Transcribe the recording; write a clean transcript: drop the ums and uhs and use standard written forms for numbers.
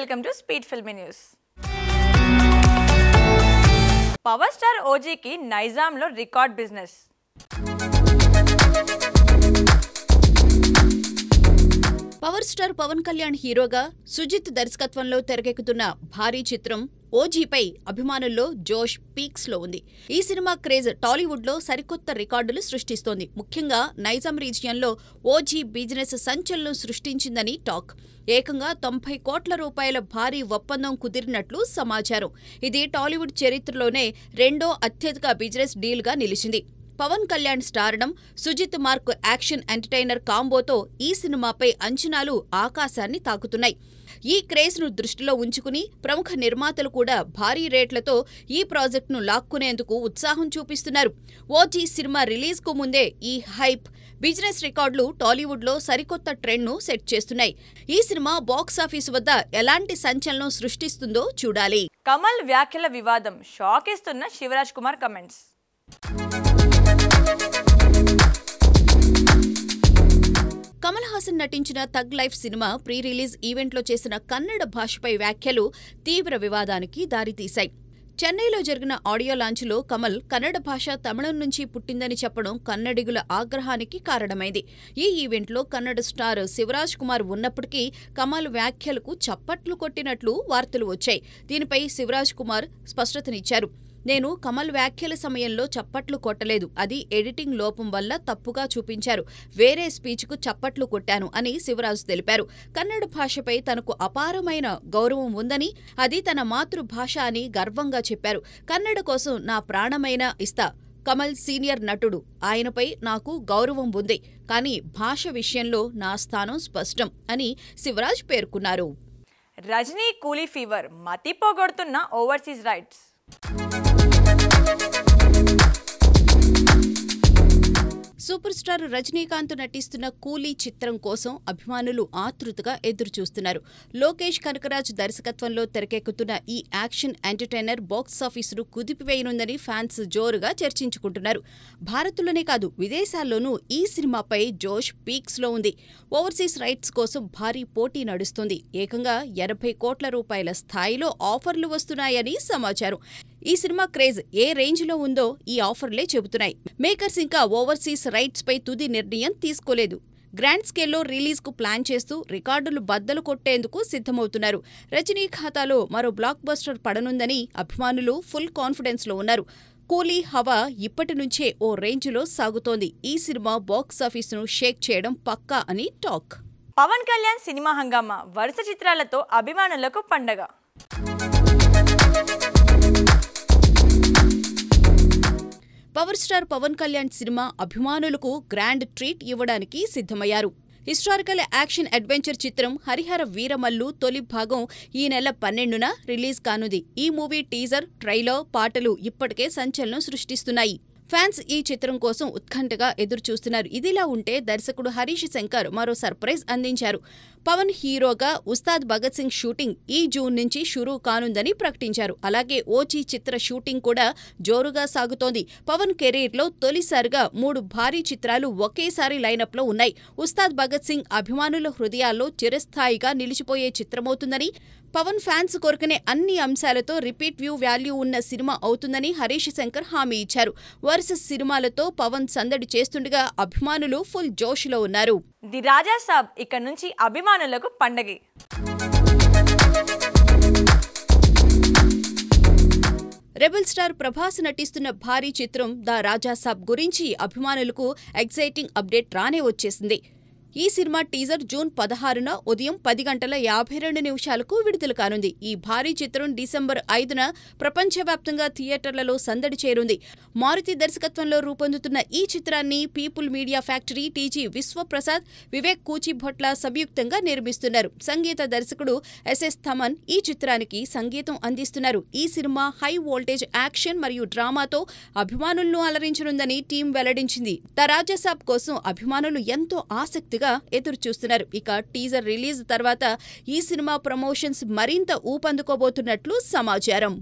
welcome to Speed Filmy News. Power star OG ki Nizam lo record business. Power star Pawan Kalyan హీరోగా సుజిత్ దర్శకత్వంలో తెరకెక్కుతున్న భారీ చిత్రం ఓజీపై అభిమానుల్లో జోష్ పీక్స్ లో ఉంది. ఈ సినిమా క్రేజ్ టాలీవుడ్ లో సరికొత్త రికార్డులు సృష్టిస్తోంది. ముఖ్యంగా నైజాం రీజియన్లో ఓజీ బిజినెస్ సంచలనం సృష్టించిందని టాక్. ఏకంగా 90 కోట్ల రూపాయల భారీ ఒప్పందం కుదిరినట్లు సమాచారం. ఇది టాలీవుడ్ చరిత్రలోనే రెండో అత్యధిక బిజినెస్ డీల్ గా నిలిచింది. Pawan Kalyan stardom, Sujeeth mark action entertainer కాంబోతో ఈ సినిమాపై అంచనాలు ఆకాశాన్ని తాకుతున్నాయి. ఈ క్రేజ్ ను దృష్టిలో ఉంచుకుని ప్రముఖ నిర్మాతలు కూడా భారీ రేట్లతో ఈ ప్రాజెక్టును లాక్కునేందుకు ఉత్సాహం చూపిస్తున్నారు. ఓజీ సినిమా రిలీజ్ కు ముందే ఈ హైప్, బిజినెస్ రికార్డులు టాలీవుడ్ లో సరికొత్త ట్రెండ్ ను సెట్ చేస్తున్నాయి. ఈ సినిమా బాక్సాఫీసు వద్ద ఎలాంటి సంచలనం సృష్టిస్తుందో చూడాలి. కమల్ వ్యాఖ్యల వివాదం షాక్ ఇస్తున్న శివరాజ్ కుమార్ కమెంట్స్. కమల్ హాసన్ నటించిన tug life cinema pre release ఈవెంట్లో చేసిన కన్నడ భాషపై వ్యాఖ్యలు తీవ్ర వివాదానికి దారితీశాయి. చెన్నైలో జరిగిన ఆడియో లాంచ్లో కమల్ కన్నడ భాష తమిళం నుంచి పుట్టిందని చెప్పడం కన్నడిగుల ఆగ్రహానికి కారణమైంది. ఈ ఈవెంట్లో కన్నడ స్టార్ శివరాజ్ కుమార్ ఉన్నప్పటికీ కమల్ వ్యాఖ్యలకు చప్పట్లు కొట్టినట్లు వార్తలు వచ్చాయి. దీనిపై శివరాజ్ కుమార్ స్పష్టతనిచ్చారు. నేను కమల్ వ్యాఖ్యల సమయంలో చప్పట్లు కొట్టలేదు, అది ఎడిటింగ్ లోపం వల్ల తప్పుగా చూపించారు, వేరే స్పీచ్కు చప్పట్లు కొట్టాను అని శివరాజ్ తెలిపారు. కన్నడ భాషపై తనకు అపారమైన గౌరవం ఉందని, అది తన మాతృభాష అని గర్వంగా చెప్పారు. కన్నడ కోసం నా ప్రాణమైనా ఇస్తా. కమల్ సీనియర్ నటుడు, ఆయనపై నాకు గౌరవం ఉంది, కానీ భాష విషయంలో నా స్థానం స్పష్టం అని శివరాజ్ పేర్కొన్నారు. రజనీ కూలీ ఫీవర్ మతి పోగొడుతున్న overseas rights. Super star Rajinikanth నటిస్తున్న కూలీ చిత్రం కోసం అభిమానులు ఆతృతగా ఎదురుచూస్తున్నారు. లోకేష్ కనకరాజ్ దర్శకత్వంలో తెరకెక్కుతున్న ఈ యాక్షన్ ఎంటర్టైనర్ బాక్సాఫీసును కుదిపివేయనుందని ఫ్యాన్స్ జోరుగా చర్చించుకుంటున్నారు. భారత్లోనే కాదు, విదేశాల్లోనూ ఈ సినిమాపై జోష్ పీక్స్ లో ఉంది. ఓవర్సీస్ రైట్స్ కోసం భారీ పోటీ నడుస్తుంది. ఏకంగా 80 కోట్ల రూపాయల స్థాయిలో ఆఫర్లు వస్తున్నాయని సమాచారం. ఈ సినిమా క్రేజ్ ఏ రేంజ్ లో ఉందో ఈ ఆఫర్లే చెబుతున్నాయి. మేకర్స్ ఇంకా ఓవర్సీస్ రైట్స్ పై తుది నిర్ణయం తీసుకోలేదు. గ్రాండ్ స్కేల్లో రిలీజ్ కు ప్లాన్ చేస్తూ రికార్డులు బద్దలు కొట్టేందుకు సిద్ధమవుతున్నారు. రజనీ ఖాతాలో మరో బ్లాక్ బస్టర్ పడనుందని అభిమానులు ఫుల్ కాన్ఫిడెన్స్ లో ఉన్నారు. కూలీ హవా ఇప్పటి నుంచే ఓ రేంజ్లో సాగుతోంది. ఈ సినిమా బాక్సాఫీసును షేక్ చేయడం పక్కా అని టాక్. పవన్ కళ్యాణ్ సినిమా హంగామా, వరుస చిత్రాలతో అభిమానులకు పండగ. Power star Pawan Kalyan cinema అభిమానులకు గ్రాండ్ ట్రీట్ ఇవ్వడానికి సిద్ధమయ్యారు. హిస్టారికల్ యాక్షన్ అడ్వెంచర్ చిత్రం హరిహర వీరమల్లు తొలి భాగం ఈ నెల 12న రిలీజ్ కానుంది. ఈ మూవీ టీజర్, ట్రైలర్, పాటలు ఇప్పటికే సంచలనం సృష్టిస్తున్నాయి. ఫ్యాన్స్ ఈ చిత్రం కోసం ఉత్కంఠగా ఎదురుచూస్తున్నారు. ఇదిలా ఉంటే దర్శకుడు హరీష్ శంకర్ మరో సర్ప్రైజ్ అందించారు. పవన్ హీరోగా ఉస్తాద్ భగత్ సింగ్ షూటింగ్ ఈ జూన్ నుంచి షురూ కానుందని ప్రకటించారు. అలాగే ఓజీ చిత్ర షూటింగ్ కూడా జోరుగా సాగుతోంది. పవన్ కెరీర్లో తొలిసారిగా 3 భారీ చిత్రాలు ఒకేసారి లైనప్లో ఉన్నాయి. ఉస్తాద్ భగత్ సింగ్ అభిమానుల హృదయాల్లో చిరస్థాయిగా నిలిచిపోయే చిత్రమవుతుందని, పవన్ ఫ్యాన్స్ కోరుకునే అన్ని అంశాలతో రిపీట్ వ్యూ వాల్యూ ఉన్న సినిమా అవుతుందని హరీష్ శంకర్ హామీ ఇచ్చారు. వరుస సినిమాలతో పవన్ సందడి చేస్తుండగా అభిమానులు ఫుల్ జోష్లో ఉన్నారు. ది రాజా సాబ్ ఇక నుంచి అభిమానులకు పండగే. రెబల్ స్టార్ ప్రభాస్ నటిస్తున్న భారీ చిత్రం ద రాజా సాబ్ గురించి అభిమానులకు ఎగ్జైటింగ్ అప్డేట్ రానే వచ్చేసింది. ఈ సినిమా టీజర్ జూన్ 16న ఉదయం 10:52 విడుదల కానుంది. ఈ భారీ చిత్రం డిసెంబర్ 5న ప్రపంచవ్యాప్తంగా థియేటర్లలో సందడి చేరుంది. మారుతి దర్శకత్వంలో రూపొందుతున్న ఈ చిత్రాన్ని people media factory, TG Vishwaprasad, Vivek Kuchibhotla సంయుక్తంగా నిర్మిస్తున్నారు. సంగీత దర్శకుడు ఎస్ఎస్ థమన్ ఈ చిత్రానికి సంగీతం అందిస్తున్నారు. ఈ సినిమా హై వోల్టేజ్ యాక్షన్ మరియు డ్రామాతో అభిమానులను అలరించనుందని టీం వెల్లడించింది. ద రాజా సాబ్ కోసం అభిమానులు ఎంతో ఆసక్తిగా ఎదురుచూస్తున్నారు. ఇక టీజర్ రిలీజ్ తర్వాత ఈ సినిమా ప్రమోషన్స్ మరింత ఊపందుకోబోతున్నట్లు సమాచారం.